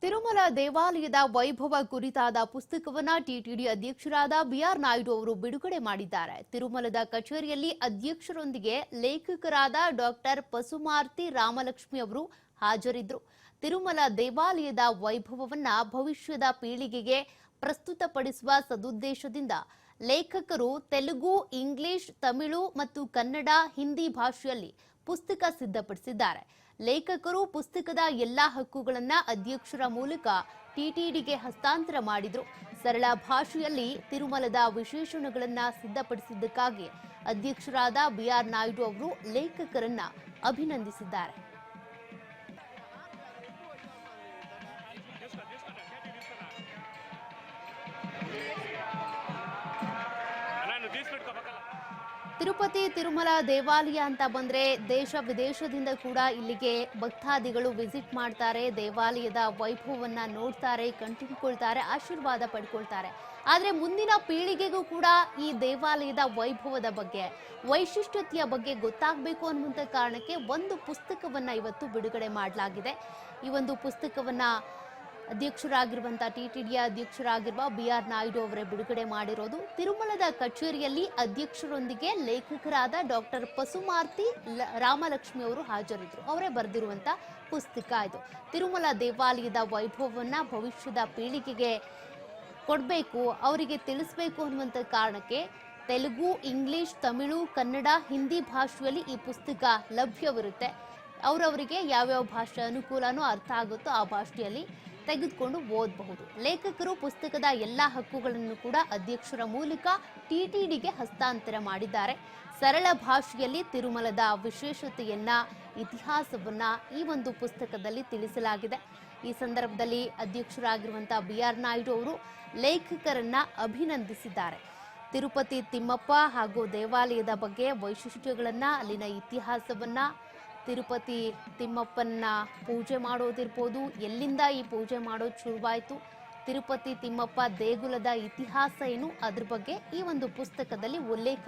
ತಿರುಮಲ ದೇವಾಲಯದ ವೈಭವ ಕುರಿತಾದ ಪುಸ್ತಕವನ್ನ ಟಿಟಿಡಿ ಅಧ್ಯಕ್ಷರಾದ ಬಿಆರ್ ನಾಯ್ಡು ಅವರು ಬಿಡುಗಡೆ ಮಾಡಿದ್ದಾರೆ. ತಿರುಮಲದ ಕಚೇರಿಯಲ್ಲಿ ಅಧ್ಯಕ್ಷರೊಂದಿಗೆ ಲೇಖಕರಾದ ಡಾಕ್ಟರ್ ಪಸುಮಾರ್ತಿ ರಾಮಲಕ್ಷ್ಮಿ ಅವರು ಹಾಜರಿದ್ದರು. ತಿರುಮಲ ದೇವಾಲಯದ ವೈಭವವನ್ನ ಭವಿಷ್ಯದ ಪೀಳಿಗೆಗೆ ಪ್ರಸ್ತುತಪಡಿಸುವ ಸದುದ್ದೇಶದಿಂದ ಲೇಖಕರು ತೆಲುಗು, ಇಂಗ್ಲಿಷ್, ತಮಿಳು ಮತ್ತು ಕನ್ನಡ, ಹಿಂದಿ ಭಾಷೆಯಲ್ಲಿ ಪುಸ್ತಕ ಸಿದ್ಧಪಡಿಸಿದ್ದಾರೆ. ಲೇಖಕರು ಪುಸ್ತಕದ ಎಲ್ಲಾ ಹಕ್ಕುಗಳನ್ನು ಅಧ್ಯಕ್ಷರ ಮೂಲಕ ಟಿಟಿಡಿಗೆ ಹಸ್ತಾಂತರ ಮಾಡಿದ್ರು. ಸರಳ ಭಾಷೆಯಲ್ಲಿ ತಿರುಮಲದ ವಿಶೇಷಣಗಳನ್ನು ಸಿದ್ಧಪಡಿಸಿದ್ದಕ್ಕಾಗಿ ಅಧ್ಯಕ್ಷರಾದ ಬಿಆರ್ ನಾಯ್ಡು ಅವರು ಲೇಖಕರನ್ನ ಅಭಿನಂದಿಸಿದ್ದಾರೆ. ತಿರುಪತಿ ತಿರುಮಲ ದೇವಾಲಯ ಅಂತ ಬಂದ್ರೆ ದೇಶ ವಿದೇಶದಿಂದ ಕೂಡ ಇಲ್ಲಿಗೆ ಭಕ್ತಾದಿಗಳು ವಿಸಿಟ್ ಮಾಡ್ತಾರೆ. ದೇವಾಲಯದ ವೈಭವವನ್ನ ನೋಡ್ತಾರೆ, ಕಣ್ತುಂಬಿಕೊಳ್ತಾರೆ, ಆಶೀರ್ವಾದ ಪಡ್ಕೊಳ್ತಾರೆ. ಆದ್ರೆ ಮುಂದಿನ ಪೀಳಿಗೆಗೂ ಕೂಡ ಈ ದೇವಾಲಯದ ವೈಭವದ ಬಗ್ಗೆ, ವೈಶಿಷ್ಟ್ಯತೆಯ ಬಗ್ಗೆ ಗೊತ್ತಾಗಬೇಕು ಅನ್ನುವಂಥ ಕಾರಣಕ್ಕೆ ಒಂದು ಪುಸ್ತಕವನ್ನ ಇವತ್ತು ಬಿಡುಗಡೆ ಮಾಡಲಾಗಿದೆ. ಈ ಒಂದು ಪುಸ್ತಕವನ್ನ ಅಧ್ಯಕ್ಷರಾಗಿರುವಂತಹ ಟಿಟಿಡಿಯ ಅಧ್ಯಕ್ಷರಾಗಿರುವ ಬಿಆರ್ ನಾಯ್ಡು ಅವರೇ ಬಿಡುಗಡೆ ಮಾಡಿರೋದು. ತಿರುಮಲದ ಕಚೇರಿಯಲ್ಲಿ ಅಧ್ಯಕ್ಷರೊಂದಿಗೆ ಲೇಖಕರಾದ ಡಾಕ್ಟರ್ ಪಸುಮಾರ್ತಿ ರಾಮಲಕ್ಷ್ಮಿ ಅವರು ಹಾಜರಿದ್ದರು. ಅವರೇ ಬರೆದಿರುವಂತ ಪುಸ್ತಕ ಇದು. ತಿರುಮಲ ದೇವಾಲಯದ ವೈಭವವನ್ನ ಭವಿಷ್ಯದ ಪೀಳಿಗೆಗೆ ಕೊಡಬೇಕು, ಅವರಿಗೆ ತಿಳಿಸಬೇಕು ಅನ್ನುವಂಥ ಕಾರಣಕ್ಕೆ ತೆಲುಗು, ಇಂಗ್ಲಿಷ್, ತಮಿಳು, ಕನ್ನಡ, ಹಿಂದಿ ಭಾಷೆಯಲ್ಲಿ ಈ ಪುಸ್ತಕ ಲಭ್ಯವಿರುತ್ತೆ. ಅವರವರಿಗೆ ಯಾವ್ಯಾವ ಭಾಷೆ ಅನುಕೂಲನೋ ಅರ್ಥ ಆಗುತ್ತೋ ಆ ಭಾಷೆಯಲ್ಲಿ ತೆಗೆದುಕೊಂಡು ಓದಬಹುದು. ಲೇಖಕರು ಪುಸ್ತಕದ ಎಲ್ಲಾ ಹಕ್ಕುಗಳನ್ನು ಕೂಡ ಅಧ್ಯಕ್ಷರ ಮೂಲಕ ಟಿಟಿಡಿಗೆ ಹಸ್ತಾಂತರ ಮಾಡಿದ್ದಾರೆ. ಸರಳ ಭಾಷೆಯಲ್ಲಿ ತಿರುಮಲದ ವಿಶೇಷತೆಯನ್ನ, ಇತಿಹಾಸವನ್ನ ಈ ಒಂದು ಪುಸ್ತಕದಲ್ಲಿ ತಿಳಿಸಲಾಗಿದೆ. ಈ ಸಂದರ್ಭದಲ್ಲಿ ಅಧ್ಯಕ್ಷರಾಗಿರುವಂತಹ ಬಿಆರ್ ನಾಯ್ಡು ಅವರು ಲೇಖಕರನ್ನ ಅಭಿನಂದಿಸಿದ್ದಾರೆ. ತಿರುಪತಿ ತಿಮ್ಮಪ್ಪ ಹಾಗೂ ದೇವಾಲಯದ ಬಗ್ಗೆ ವೈಶಿಷ್ಟ್ಯಗಳನ್ನ, ಅಲ್ಲಿನ ಇತಿಹಾಸವನ್ನ, ತಿರುಪತಿ ತಿಮ್ಮಪ್ಪನ ಪೂಜೆ ಮಾಡೋದಿರ್ಬೋದು, ಎಲ್ಲಿಂದ ಈ ಪೂಜೆ ಮಾಡೋದು ಶುರುವಾಯಿತು, ತಿರುಪತಿ ತಿಮ್ಮಪ್ಪ ದೇಗುಲದ ಇತಿಹಾಸ ಏನು, ಅದ್ರ ಬಗ್ಗೆ ಈ ಒಂದು ಪುಸ್ತಕದಲ್ಲಿ ಉಲ್ಲೇಖ